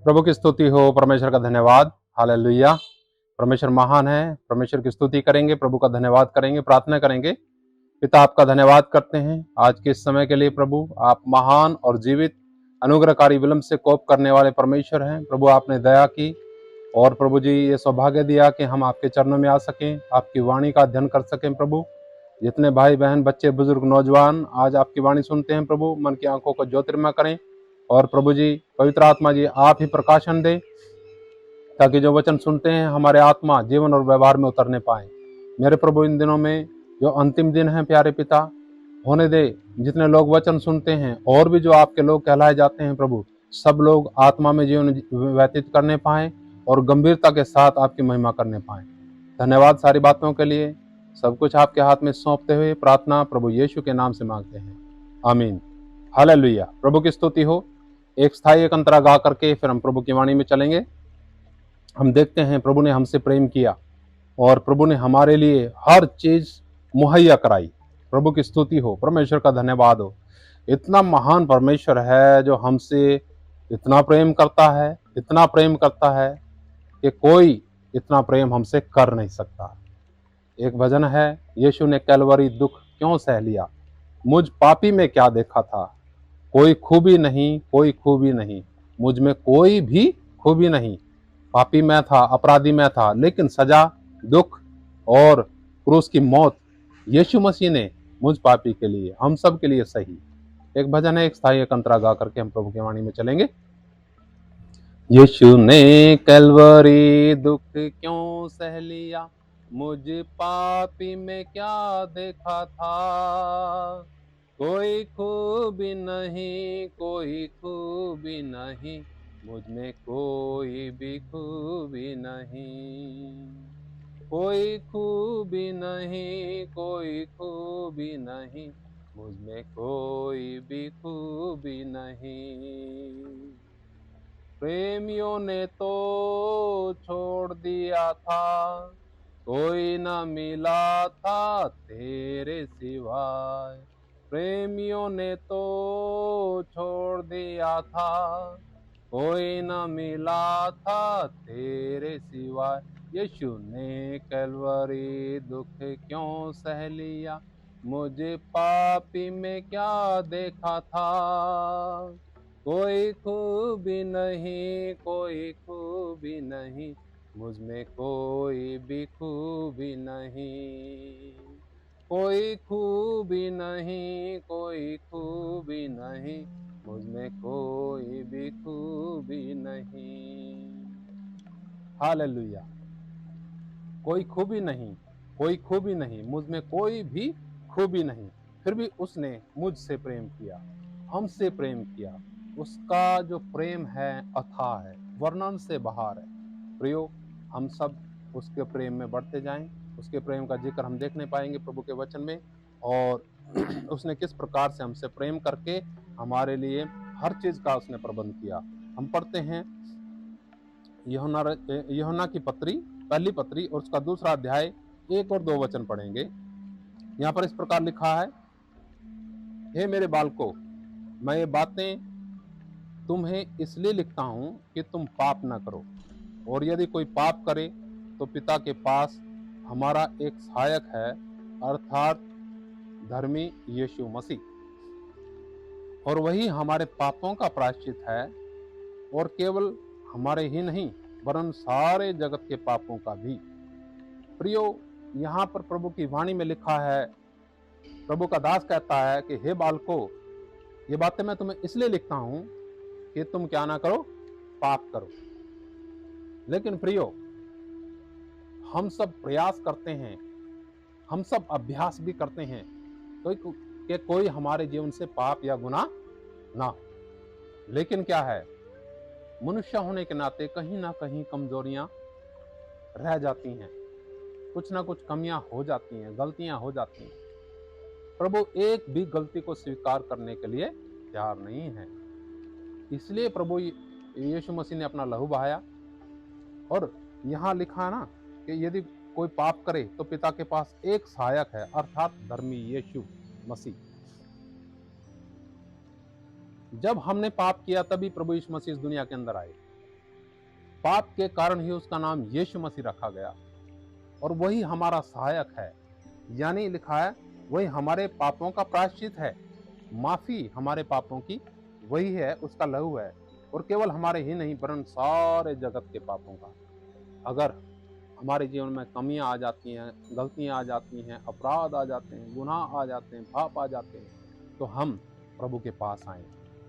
प्रभु की स्तुति हो, परमेश्वर का धन्यवाद। हालेलुया। परमेश्वर महान है। परमेश्वर की स्तुति करेंगे, प्रभु का धन्यवाद करेंगे, प्रार्थना करेंगे। पिता, आपका धन्यवाद करते हैं आज के इस समय के लिए। प्रभु, आप महान और जीवित, अनुग्रहकारी, विलंब से कोप करने वाले परमेश्वर हैं। प्रभु, आपने दया की और प्रभु जी ये सौभाग्य दिया कि हम आपके चरणों में आ सकें, आपकी वाणी का अध्ययन कर सकें। प्रभु, जितने भाई बहन, बच्चे, बुजुर्ग, नौजवान आज आपकी वाणी सुनते हैं, प्रभु मन की आंखों को ज्योतिर्मय करें। और प्रभु जी, पवित्र आत्मा जी, आप ही प्रकाशन दें, ताकि जो वचन सुनते हैं हमारे आत्मा, जीवन और व्यवहार में उतरने पाए। मेरे प्रभु, इन दिनों में जो अंतिम दिन है, प्यारे पिता, होने दे, जितने लोग वचन सुनते हैं और भी जो आपके लोग कहलाए जाते हैं, प्रभु सब लोग आत्मा में जीवन व्यतीत करने पाए और गंभीरता के साथ आपकी महिमा करने पाए। धन्यवाद सारी बातों के लिए। सब कुछ आपके हाथ में सौंपते हुए प्रार्थना प्रभु यीशु के नाम से मांगते हैं, आमीन। हालेलुया। प्रभु की स्तुति हो। एक स्थायी एक अंतरा गा करके फिर हम प्रभु की वाणी में चलेंगे। हम देखते हैं प्रभु ने हमसे प्रेम किया और प्रभु ने हमारे लिए हर चीज मुहैया कराई। प्रभु की स्तुति हो, परमेश्वर का धन्यवाद हो। इतना महान परमेश्वर है जो हमसे इतना प्रेम करता है, इतना प्रेम करता है कि कोई इतना प्रेम हमसे कर नहीं सकता। एक भजन है, यीशु ने कैलवरी दुख क्यों सह लिया, मुझ पापी में क्या देखा था, कोई खूबी नहीं, कोई खूबी नहीं, मुझ में कोई भी खूबी नहीं। पापी मैं था, अपराधी मैं था, लेकिन सजा, दुख और क्रूस की मौत यीशु मसीह ने मुझ पापी के लिए, हम सब के लिए सही। एक भजन है, एक स्थायी एक अंतरा गा करके हम प्रभु की वाणी में चलेंगे। यीशु ने कैलवरी दुख क्यों सह लिया, मुझ पापी में क्या देखा था, कोई खूबी नहीं, कोई खूबी नहीं, मुझ में कोई भी खूबी नहीं, कोई खूबी नहीं, कोई खूबी नहीं, मुझ में कोई भी खूबी नहीं। प्रेमियों ने तो छोड़ दिया था, कोई न मिला था तेरे सिवाय। प्रेमियों ने तो छोड़ दिया था, कोई न मिला था तेरे सिवाय। यीशु ने कैलवरी दुख क्यों सह लिया, मुझे पापी में क्या देखा था, कोई खूबी नहीं, कोई खूबी नहीं, मुझ में कोई भी खूबी नहीं, कोई खूबी नहीं, कोई खूबी नहीं, मुझ में कोई भी खूबी नहीं। हालेलुया। कोई खूबी नहीं, कोई खूबी नहीं, मुझ में कोई भी खूबी नहीं, फिर भी उसने मुझसे प्रेम किया, हमसे प्रेम किया। उसका जो प्रेम है अथाह है, वर्णन से बाहर है। प्रियो, हम सब उसके प्रेम में बढ़ते जाएं। उसके प्रेम का जिक्र हम देखने पाएंगे प्रभु के वचन में, और उसने किस प्रकार से हमसे प्रेम करके हमारे लिए हर चीज का उसने प्रबंध किया। हम पढ़ते हैं यूहन्ना की पत्री, पहली पत्री और उसका दूसरा अध्याय, 1 और 2 वचन पढ़ेंगे। यहाँ पर इस प्रकार लिखा है, हे मेरे बालकों, मैं ये बातें तुम्हें इसलिए लिखता हूं कि तुम पाप न करो, और यदि कोई पाप करे तो पिता के पास हमारा एक सहायक है, अर्थात धर्मी यीशु मसीह, और वही हमारे पापों का प्रायश्चित है, और केवल हमारे ही नहीं वरन सारे जगत के पापों का भी। प्रियो, यहाँ पर प्रभु की वाणी में लिखा है, प्रभु का दास कहता है कि हे बालको, ये बातें मैं तुम्हें इसलिए लिखता हूं कि तुम क्या ना करो, पाप करो। लेकिन प्रियो, हम सब प्रयास करते हैं, हम सब अभ्यास भी करते हैं कि कोई हमारे जीवन से पाप या गुनाह ना हो। लेकिन क्या है, मनुष्य होने के नाते कहीं ना कहीं कमजोरियां रह जाती हैं, कुछ ना कुछ कमियां हो जाती हैं, गलतियां हो जाती हैं। प्रभु एक भी गलती को स्वीकार करने के लिए तैयार नहीं है। इसलिए प्रभु यीशु मसीह ने अपना लहू बहाया, और यहाँ लिखा है ना कि यदि कोई पाप करे तो पिता के पास एक सहायक है, अर्थात धर्मी यीशु मसीह। जब हमने पाप किया तभी प्रभु यीशु मसीह इस दुनिया के अंदर आए। पाप के कारण ही उसका नाम यीशु मसीह रखा गया, और वही हमारा सहायक है। यानी लिखा है वही हमारे पापों का प्रायश्चित है, माफी हमारे पापों की वही है, उसका लहू है। और केवल हमारे ही नहीं वरन सारे जगत के पापों का। अगर हमारे जीवन में कमियां आ जाती हैं, गलतियां आ जाती हैं, अपराध आ जाते हैं, गुनाह आ जाते हैं, पाप आ जाते हैं, तो हम प्रभु के पास आए,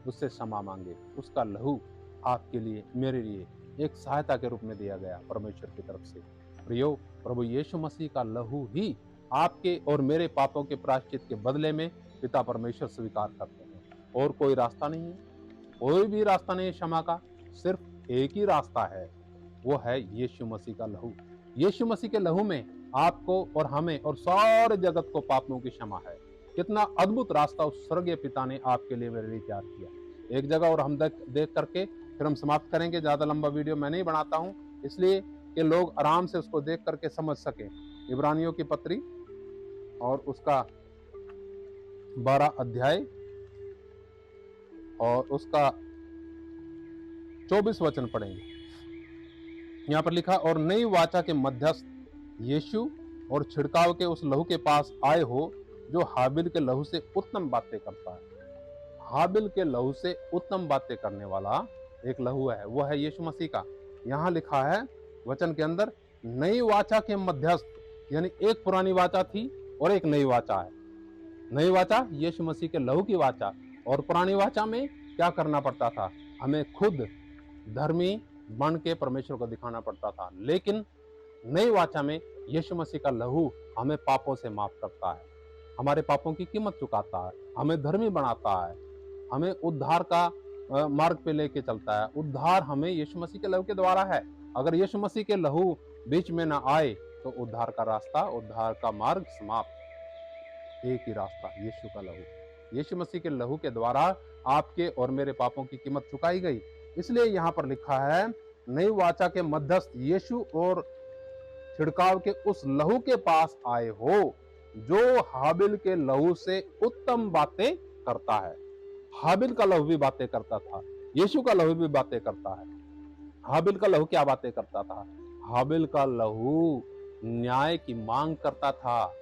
उससे क्षमा मांगे। उसका लहू आपके लिए, मेरे लिए एक सहायता के रूप में दिया गया परमेश्वर की तरफ से। प्रियो, प्रभु यीशु मसीह का लहू ही आपके और मेरे पापों के प्रायश्चित के बदले में पिता परमेश्वर स्वीकार करते हैं। और कोई रास्ता नहीं है, कोई भी रास्ता नहीं है क्षमा का। सिर्फ एक ही रास्ता है, वो है यीशु मसीह का लहू। यीशु मसीह के लहू में आपको और हमें और सारे जगत को पापों की क्षमा है। कितना अद्भुत रास्ता उस स्वर्गीय पिता ने आपके लिए, मेरे लिए तैयार किया। एक जगह और हम देख करके फिर हम समाप्त करेंगे। ज्यादा लंबा वीडियो मैं नहीं बनाता हूँ, इसलिए कि लोग आराम से उसको देख करके समझ सके। इब्रानियों की पत्री और उसका 12 अध्याय और उसका 24 वचन पढ़ेंगे। यहाँ पर लिखा, और नई वाचा के मध्यस्थ यीशु और छिड़काव के उस लहू के पास आए हो, जो हाबिल के लहू से उत्तम बातें करता है। हाबिल के लहू से उत्तम बातें करने वाला एक लहू है, वो है यीशु मसीह का। यहाँ लिखा है वचन के अंदर, नई वाचा के मध्यस्थ, यानी एक पुरानी वाचा थी और एक नई वाचा है। नई वाचा यीशु मसीह के लहू की वाचा, और पुरानी वाचा में क्या करना पड़ता था? हमें खुद धर्मी बन के परमेश्वर को दिखाना पड़ता था। लेकिन नई वाचा में यीशु मसीह का लहू हमें पापों से माफ करता है, हमारे पापों की कीमत चुकाता है, हमें धर्मी बनाता है, हमें उद्धार का मार्ग पे लेके चलता है। उद्धार हमें यीशु मसीह के लहू के द्वारा है। अगर यीशु मसीह के लहू बीच में ना आए तो उद्धार का रास्ता, उद्धार का मार्ग समाप्त। एक ही रास्ता, यीशु का लहू। यीशु मसीह के लहू के द्वारा आपके और मेरे पापों की कीमत चुकाई गई। इसलिए यहाँ पर लिखा है, नई वाचा के मध्यस्थ यीशु और छिड़काव के उस लहू के पास आए हो, जो हाबिल के लहू से उत्तम बातें करता है। हाबिल का लहू भी बातें करता था, यीशु का लहू भी बातें करता है। हाबिल का लहू क्या बातें करता था? हाबिल का लहू न्याय की मांग करता था,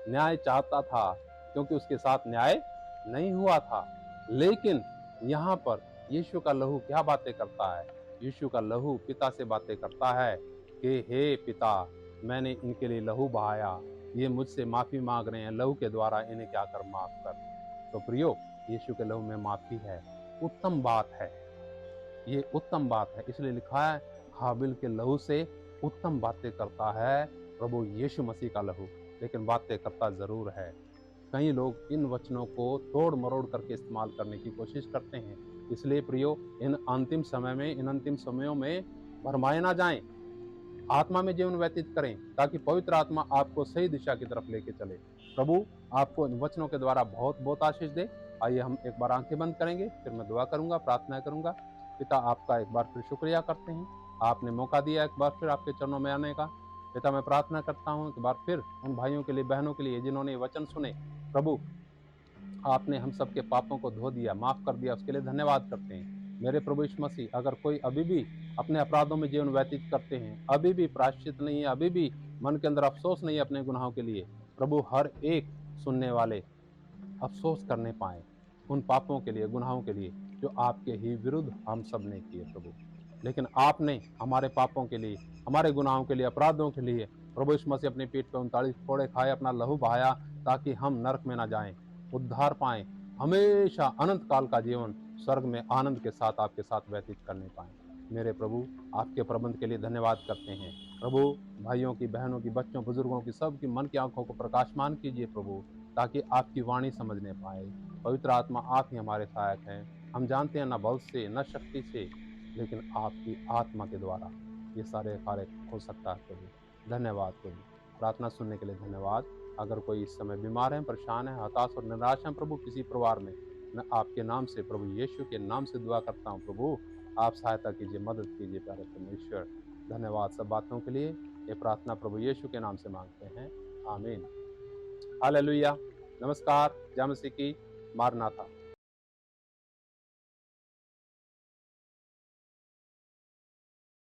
न्याय चाहता था, क्योंकि उसके साथ न्याय नहीं हुआ था। लेकिन यहाँ पर यीशु का लहू क्या बातें करता है? यीशु का लहू पिता से बातें करता है कि हे पिता, मैंने इनके लिए लहू बहाया, ये मुझसे माफी मांग रहे हैं, लहू के द्वारा इन्हें क्या कर, माफ कर। तो प्रियो, यीशु के लहू में माफी है, उत्तम बात है, ये उत्तम बात है। इसलिए लिखा है, हाबिल के लहू से उत्तम बातें करता है प्रभु यीशु मसीह का लहू। लेकिन बातें करता जरूर है। कई लोग इन वचनों को तोड़ मरोड़ करके इस्तेमाल करने की कोशिश करते हैं। इसलिए प्रियो, इन अंतिम समय में, इन अंतिम समयों में भरमाए ना जाएं, आत्मा में जीवन व्यतीत करें, ताकि पवित्र आत्मा आपको सही दिशा की तरफ लेके चले। प्रभु आपको इन वचनों के द्वारा बहुत बहुत आशीष दे। आइए हम एक बार आंखें बंद करेंगे, फिर मैं दुआ करूंगा, प्रार्थना करूंगा। पिता, आपका एक बार फिर शुक्रिया करते हैं, आपने मौका दिया एक बार फिर आपके चरणों में आने का। पिता, मैं प्रार्थना करता हूँ एक बार फिर उन भाइयों के लिए, बहनों के लिए जिन्होंने ये वचन सुने। प्रभु, आपने हम सबके पापों को धो दिया, माफ कर दिया, उसके लिए धन्यवाद करते हैं। मेरे प्रभु यीशु मसीह, अगर कोई अभी भी अपने अपराधों में जीवन व्यतीत करते हैं, अभी भी प्रायश्चित नहीं है, अभी भी मन के अंदर अफसोस नहीं है अपने गुनाहों के लिए, प्रभु हर एक सुनने वाले अफसोस करने पाए उन पापों के लिए, गुनाहों के लिए जो आपके ही विरुद्ध हम सब ने किए प्रभु। लेकिन आपने हमारे पापों के लिए, हमारे गुनाहों के लिए, अपराधों के लिए प्रभु यीशु मसीह अपनी पीठ पर 39 फोड़े खाए, अपना लहू बहाया, ताकि हम नरक में ना जाएं, उद्धार पाएं, हमेशा अनंत काल का जीवन स्वर्ग में आनंद के साथ आपके साथ व्यतीत करने पाएं। मेरे प्रभु, आपके प्रबंध के लिए धन्यवाद करते हैं। प्रभु, भाइयों की, बहनों की, बच्चों, बुजुर्गों की, सबकी मन की आंखों को प्रकाशमान कीजिए प्रभु, ताकि आपकी वाणी समझने पाए। पवित्र आत्मा, आप ही हमारे सहायक हैं। हम जानते हैं, न बल से, न शक्ति से, लेकिन आपकी आत्मा के द्वारा ये सारे कार्य हो सकता है प्रभु। धन्यवाद प्रभु, प्रार्थना सुनने के लिए धन्यवाद। अगर कोई इस समय बीमार है, परेशान है, हताश और निराश है प्रभु किसी परिवार में, मैं आपके नाम से, प्रभु यीशु के नाम से दुआ करता हूँ प्रभु, आप सहायता कीजिए, मदद कीजिए प्यारे परमेश्वर। धन्यवाद सब बातों के लिए। ये प्रार्थना प्रभु यीशु के नाम से मांगते हैं, आमीन। हालेलुया। नमस्कार, जय मसीह की, मारनाथा।